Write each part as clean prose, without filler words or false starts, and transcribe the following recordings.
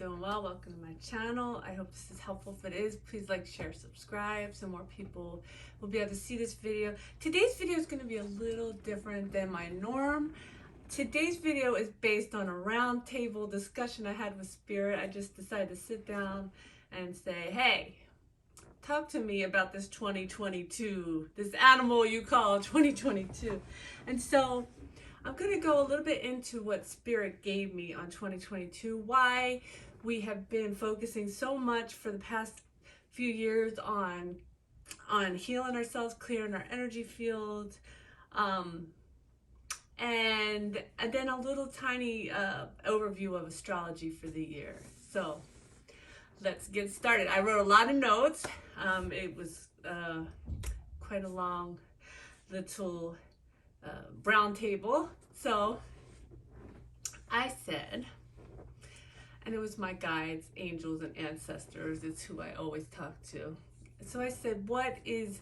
doing well. Welcome to my channel. I hope this is helpful. If it is, please like, share, subscribe so more people will be able to see this video. Today's video is going to be a little different than my norm. Today's video is based on a roundtable discussion I had with Spirit. I just decided to sit down and say, hey, talk to me about this 2022, this animal you call 2022. And so I'm going to go a little bit into what Spirit gave me on 2022, why we have been focusing so much for the past few years on healing ourselves, clearing our energy field, and then a little tiny overview of astrology for the year. So let's get started. I wrote a lot of notes. It was quite a long little brown table. So I said, and it was my guides, angels, and ancestors. It's who I always talk to. So I said, what is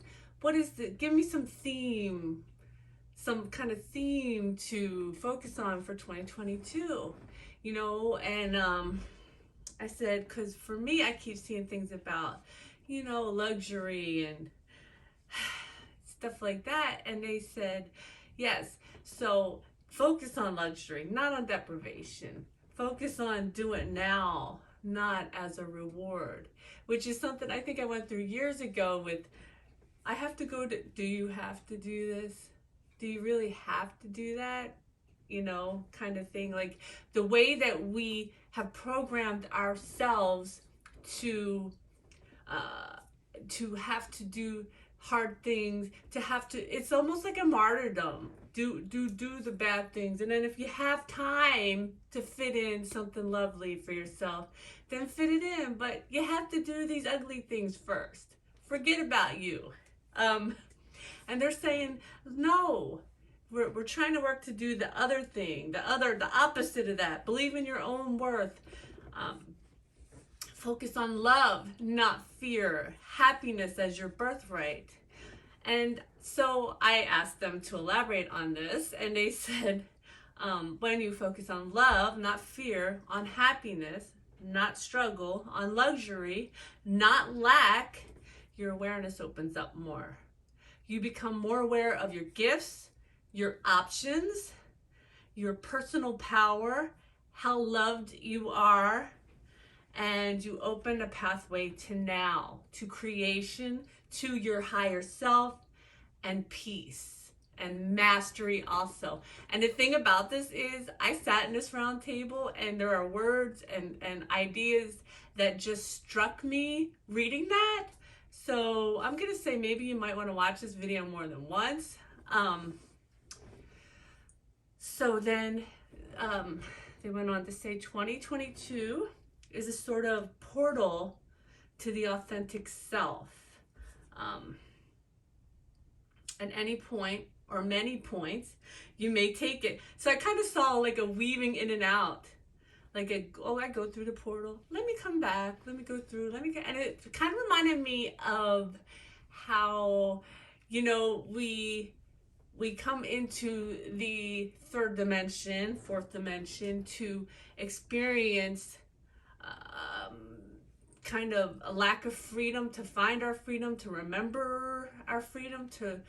give me some theme, some kind of theme to focus on for 2022, you know? And I said, because for me, I keep seeing things about, you know, luxury and stuff like that. And they said, yes, so focus on luxury, not on deprivation. Focus on do it now, not as a reward, which is something I think I went through years ago with, I have to go to, do you have to do this? Do you really have to do that? You know, kind of thing. Like the way that we have programmed ourselves to have to do hard things, to have to, it's almost like a martyrdom. Do the bad things, and then if you have time to fit in something lovely for yourself, then fit it in. But you have to do these ugly things first. Forget about you. And they're saying, no, we're trying to work to do the other thing, the opposite of that. Believe in your own worth. Focus on love, not fear. Happiness as your birthright. And so I asked them to elaborate on this, and they said, when you focus on love, not fear, on happiness, not struggle, on luxury, not lack, your awareness opens up more. You become more aware of your gifts, your options, your personal power, how loved you are, and you open a pathway to now, to creation, to your higher self, and peace, and mastery also. And the thing about this is, I sat in this round table, and there are words and ideas that just struck me reading that. So I'm gonna say maybe you might want to watch this video more than once. So then they went on to say 2022 is a sort of portal to the authentic self. At any point or many points, you may take it. So I kind of saw like a weaving in and out. Like, I go through the portal, let me come back, let me go through, and it kind of reminded me of how, you know, we come into the third dimension, fourth dimension to experience kind of a lack of freedom, to find our freedom, to remember our freedom, to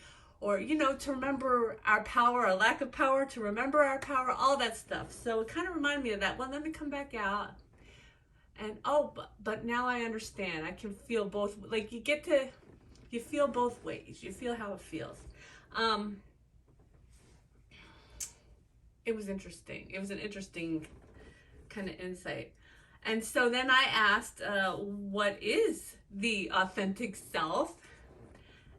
remember our power, our lack of power, to remember our power, all that stuff. So it kind of reminded me of that. Well, let me come back out. And but now I understand. I can feel both. Like you feel both ways. You feel how it feels. It was interesting. It was an interesting kind of insight. And so then I asked, what is the authentic self?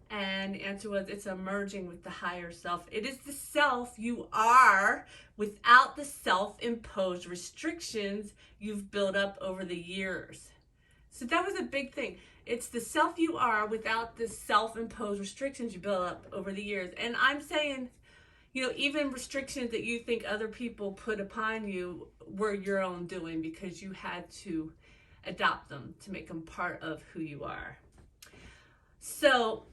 And the answer was, it's a merging with the higher self. It is the self you are without the self-imposed restrictions you've built up over the years. So that was a big thing. It's the self you are without the self-imposed restrictions you built up over the years. And I'm saying, you know, even restrictions that you think other people put upon you were your own doing because you had to adopt them to make them part of who you are. So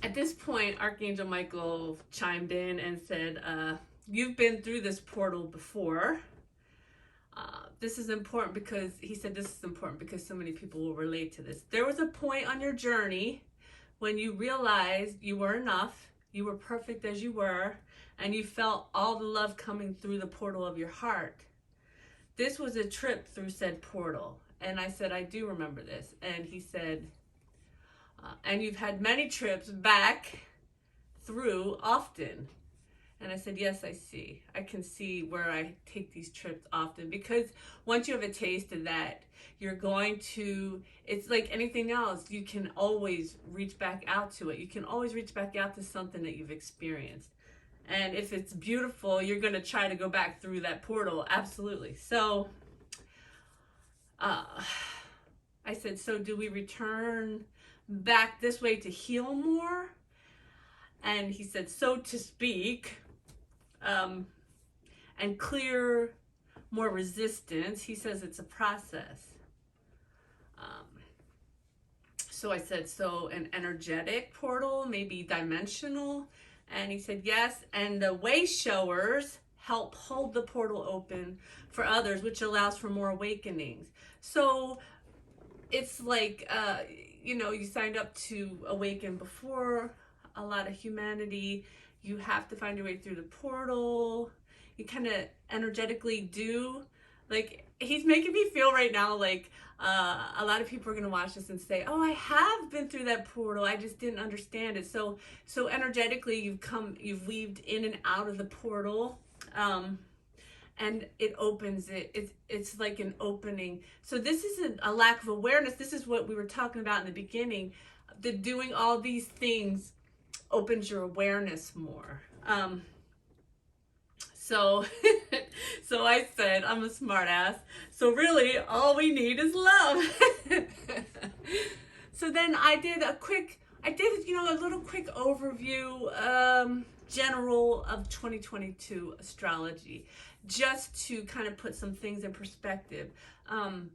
at this point, Archangel Michael chimed in and said, you've been through this portal before. this is important because he said this is important because so many people will relate to this. There was a point on your journey when you realized you were enough, you were perfect as you were, and you felt all the love coming through the portal of your heart. This was a trip through said portal. And I said, I do remember this. And he said, and you've had many trips back through often. And I said, yes, I see. I can see where I take these trips often, because once you have a taste of that, you're going to, it's like anything else. You can always reach back out to it. You can always reach back out to something that you've experienced. And if it's beautiful, you're going to try to go back through that portal. Absolutely. So I said, so do we return back this way to heal more? And he said, so to speak, and clear more resistance. He says it's a process. So I said, so an energetic portal, maybe dimensional? And he said, yes. And the way showers help hold the portal open for others, which allows for more awakenings. So it's like, you signed up to awaken before a lot of humanity. You have to find your way through the portal. You kind of energetically do. Like, he's making me feel right now like a lot of people are going to watch this and say, oh, I have been through that portal. I just didn't understand it. So energetically, you've weaved in and out of the portal. And it opens it. It's like an opening. So this isn't a lack of awareness. This is what we were talking about in the beginning. That doing all these things opens your awareness more. So I said, I'm a smart ass. So really, all we need is love. So then I did a little quick overview, general of 2022 astrology, just to kind of put some things in perspective. And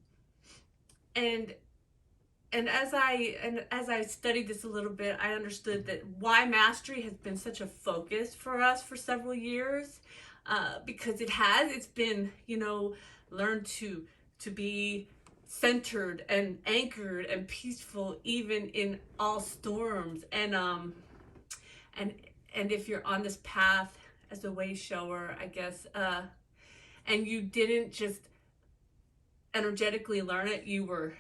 as I studied this a little bit, I understood that why mastery has been such a focus for us for several years, because it's been, learn to be centered and anchored and peaceful even in all storms. And if you're on this path as a way shower, I guess, and you didn't just energetically learn it, you were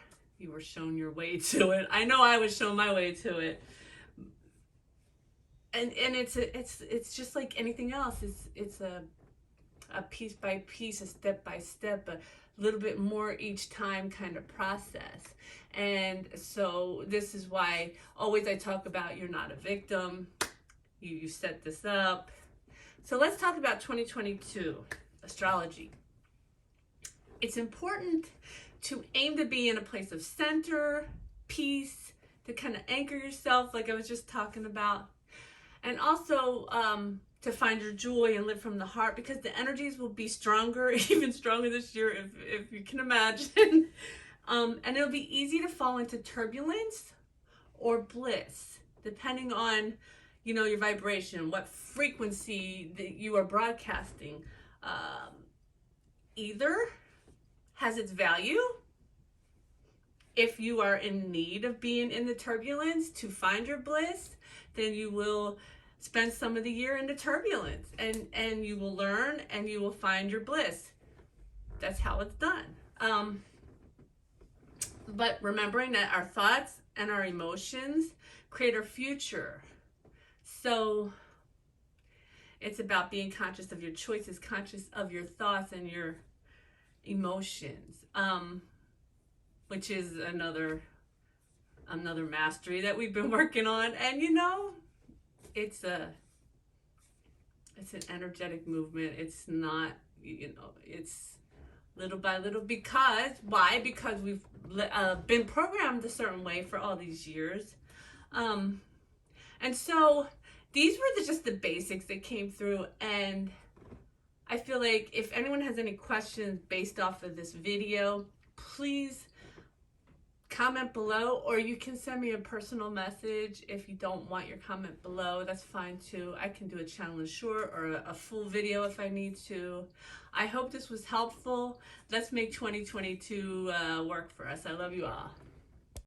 shown your way to it. I know I was shown my way to it. And it's just like anything else. It's a piece by piece, a step by step, a little bit more each time kind of process. And so this is why always I talk about you're not a victim. You set this up. So let's talk about 2022 astrology. It's important to aim to be in a place of center, peace, to kind of anchor yourself, like I was just talking about. And also to find your joy and live from the heart, because the energies will be stronger, even stronger this year, if you can imagine. And it'll be easy to fall into turbulence or bliss, depending on, your vibration, what frequency that you are broadcasting. Either has its value if you are in need of being in the turbulence to find your bliss, then you will spend some of the year in the turbulence, and you will learn and you will find your bliss. That's how it's done. But remembering that our thoughts and our emotions create our future. So it's about being conscious of your choices, conscious of your thoughts and your emotions, which is another mastery that we've been working on. And it's an energetic movement. It's not, it's little by little. Why? Because we've been programmed a certain way for all these years. And so these were just the basics that came through. And I feel like if anyone has any questions based off of this video, please comment below, or you can send me a personal message. If you don't want your comment below, that's fine too. I can do a challenge short or a full video if I need to. I hope this was helpful. Let's make 2022 work for us. I love you all.